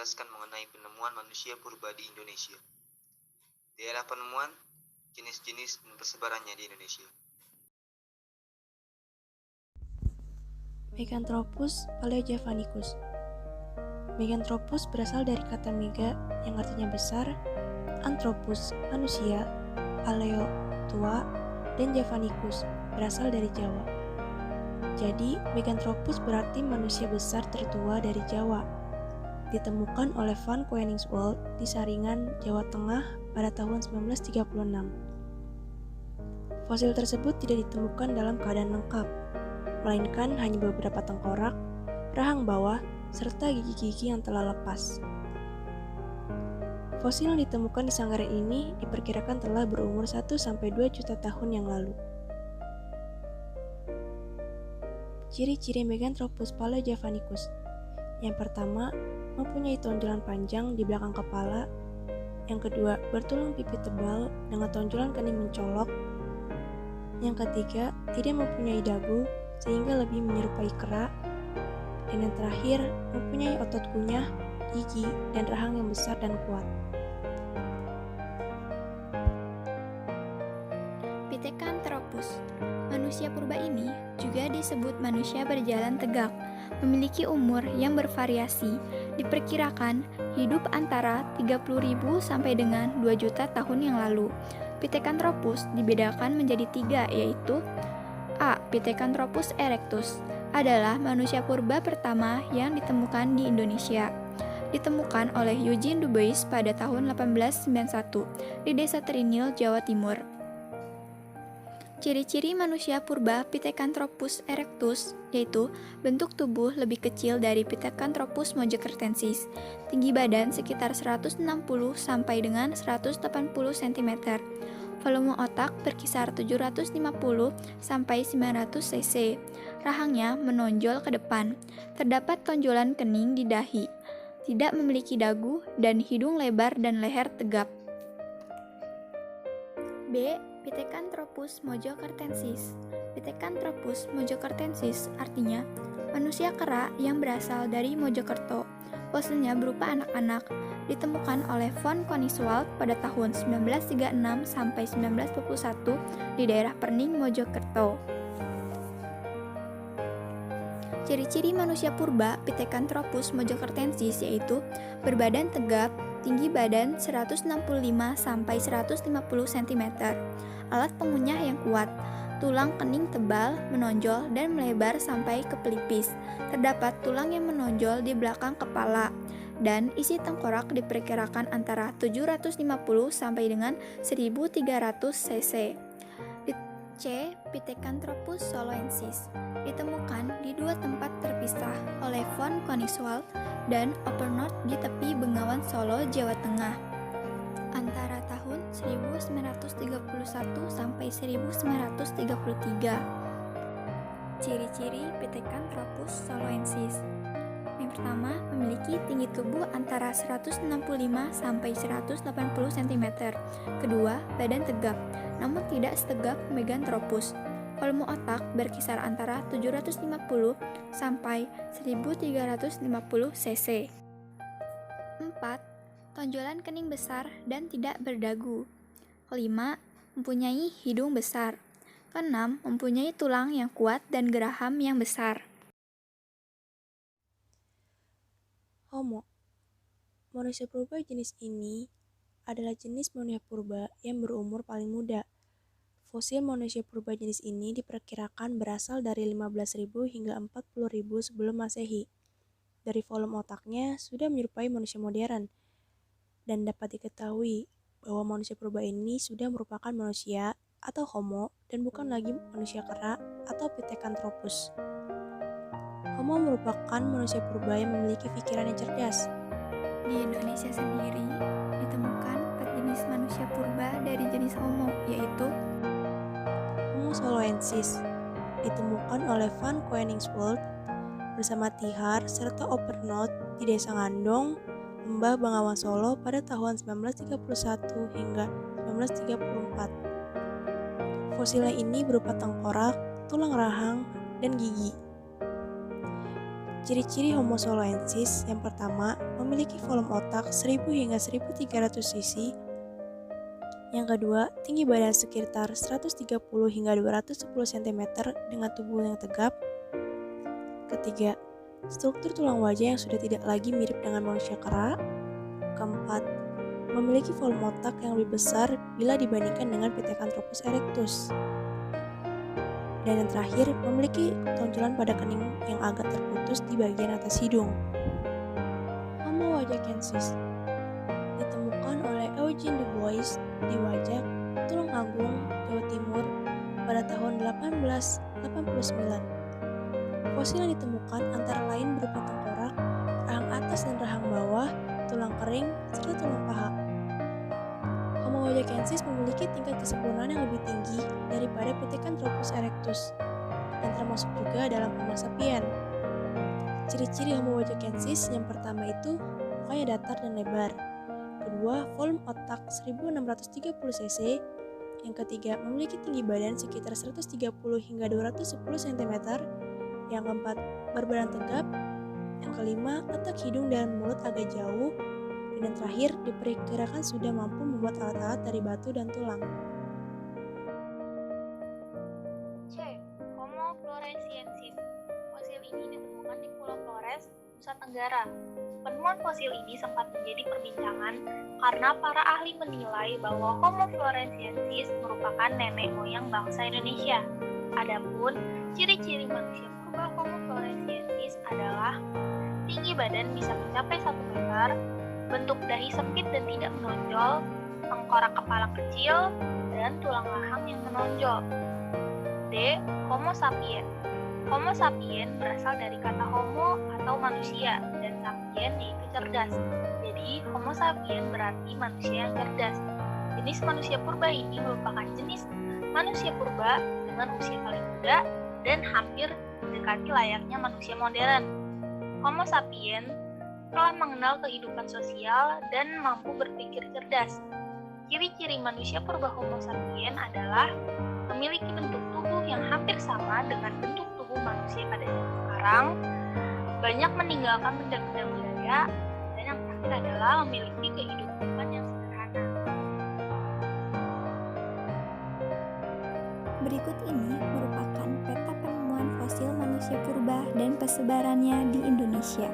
menjelaskan mengenai penemuan manusia purba di Indonesia. Daerah penemuan, jenis-jenis dan persebarannya di Indonesia. Meganthropus paleojavanicus. Meganthropus berasal dari kata mega yang artinya besar, anthropus manusia, paleo tua, dan javanicus berasal dari Jawa. Jadi, Meganthropus berarti manusia besar tertua dari Jawa. Ditemukan oleh Van Koningswald di Saringan, Jawa Tengah pada tahun 1936. Fosil tersebut tidak ditemukan dalam keadaan lengkap, melainkan hanya beberapa tengkorak, rahang bawah, serta gigi-gigi yang telah lepas. Fosil yang ditemukan di Sanggarai ini diperkirakan telah berumur 1-2 juta tahun yang lalu. Ciri-ciri Meganthropus paleojavanicus. Yang pertama, mempunyai tonjolan panjang di belakang kepala. Yang kedua, bertulang pipi tebal dengan tonjolan kening mencolok. Yang ketiga, tidak mempunyai dagu sehingga lebih menyerupai kera. Dan yang terakhir, mempunyai otot kunyah, gigi, dan rahang yang besar dan kuat. Pithecanthropus. Manusia purba ini juga disebut manusia berjalan tegak, memiliki umur yang bervariasi, diperkirakan hidup antara 30.000 sampai dengan 2 juta tahun yang lalu. Pithecanthropus dibedakan menjadi 3, yaitu A. Pithecanthropus erectus adalah manusia purba pertama yang ditemukan di Indonesia. Ditemukan oleh Eugene Dubois pada tahun 1891 di Desa Trinil, Jawa Timur. Ciri-ciri manusia purba Pithecanthropus erectus yaitu bentuk tubuh lebih kecil dari Pithecanthropus mojokertensis, tinggi badan sekitar 160 sampai dengan 180 cm, volume otak berkisar 750 sampai 900 cc, rahangnya menonjol ke depan, terdapat tonjolan kening di dahi, tidak memiliki dagu dan hidung lebar dan leher tegap. B. Pithecanthropus mojokertensis. Pithecanthropus mojokertensis artinya manusia kera yang berasal dari Mojokerto. Fosilnya berupa anak-anak, ditemukan oleh Van Koningswald pada tahun 1936 sampai 1941 di daerah Perning, Mojokerto. Ciri-ciri manusia purba Pithecanthropus mojokertensis yaitu berbadan tegap, tinggi badan 165 sampai 150 cm, alat pengunyah yang kuat, tulang kening tebal, menonjol dan melebar sampai ke pelipis, terdapat tulang yang menonjol di belakang kepala, dan isi tengkorak diperkirakan antara 750 sampai dengan 1300 cc. C. Pithecanthropus soloensis ditemukan di 2 tempat terpisah oleh Van Koningswald dan Oppernoth di tepi Bengawan Solo, Jawa Tengah antara tahun 1931 sampai 1933. Ciri-ciri Pithecanthropus soloensis. Yang pertama, memiliki tinggi tubuh antara 165 sampai 180 cm. Kedua, badan tegap, namun tidak setegap Meganthropus. Volume otak berkisar antara 750 sampai 1350 cc. 4. Tonjolan kening besar dan tidak berdagu. Kelima, mempunyai hidung besar. Keenam, mempunyai tulang yang kuat dan geraham yang besar. Homo. Manusia purba jenis ini adalah jenis manusia purba yang berumur paling muda. Fosil manusia purba jenis ini diperkirakan berasal dari 15.000 hingga 40.000 sebelum Masehi. Dari volume otaknya sudah menyerupai manusia modern, dan dapat diketahui bahwa manusia purba ini sudah merupakan manusia atau Homo dan bukan lagi manusia kera atau Pithecanthropus. Homo merupakan manusia purba yang memiliki pikiran yang cerdas. Di Indonesia sendiri ditemukan 4 jenis manusia purba dari jenis Homo, yaitu Homo soloensis ditemukan oleh Van Koningswald bersama Tihar serta Oppernoth di Desa Ngandong, Lembah Bengawan Solo pada tahun 1931 hingga 1934. Fosilnya ini berupa tengkorak, tulang rahang, dan gigi. Ciri-ciri Homo soloensis yang pertama, memiliki volume otak 1000 hingga 1300 cc. Yang kedua, tinggi badan sekitar 130 hingga 210 cm dengan tubuh yang tegap. Ketiga, struktur tulang wajah yang sudah tidak lagi mirip dengan manusia kera. Keempat, memiliki volume otak yang lebih besar bila dibandingkan dengan Pithecanthropus erectus. Dan yang terakhir, memiliki tonjolan pada kening yang agak terputus di bagian atas hidung. Homo wajakensis ditemukan oleh Eugene Du Bois di Wajak, Tulungagung, Jawa Timur pada tahun 1889. Fosil yang ditemukan antara lain berupa tengkorak, rahang atas dan rahang bawah, tulang kering, serta tulang paha. Homo wajakensis memiliki tingkat kesempurnaan yang lebih tinggi daripada Pithecanthropus erectus dan termasuk juga dalam Homo sapien. Ciri-ciri Homo wajakensis yang pertama itu mukanya datar dan lebar. Kedua, volume otak 1630 cc. Yang ketiga, memiliki tinggi badan sekitar 130 hingga 210 cm. Yang keempat, berbadan tegap. Yang kelima, letak hidung dan mulut agak jauh. Dan yang terakhir, diperkirakan sudah mampu membuat alat-alat dari batu dan tulang. C. Homo floresiensis. Fosil ini ditemukan di Pulau Flores, Nusa Tenggara. Penemuan fosil ini sempat menjadi perbincangan karena para ahli menilai bahwa Homo floresiensis merupakan nenek moyang bangsa Indonesia. Adapun ciri-ciri manusia purba Homo floresiensis adalah tinggi badan bisa mencapai 1 meter, bentuk dahi sempit dan tidak menonjol, tengkorak kepala kecil, dan tulang rahang yang menonjol. D. Homo sapien. Homo sapien berasal dari kata homo atau manusia dan sapien yaitu cerdas. Jadi, Homo sapien berarti manusia yang cerdas. Jenis manusia purba ini merupakan jenis manusia purba dengan usia paling muda dan hampir mendekati layaknya manusia modern. Homo sapien telah mengenal kehidupan sosial dan mampu berpikir cerdas. Ciri-ciri manusia purba Homo sapien adalah memiliki bentuk tubuh yang hampir sama dengan bentuk tubuh manusia pada zaman sekarang, banyak meninggalkan benda-benda budaya, dan yang terakhir adalah memiliki kehidupan yang sederhana. Berikut ini merupakan peta penemuan fosil manusia purba dan persebarannya di Indonesia.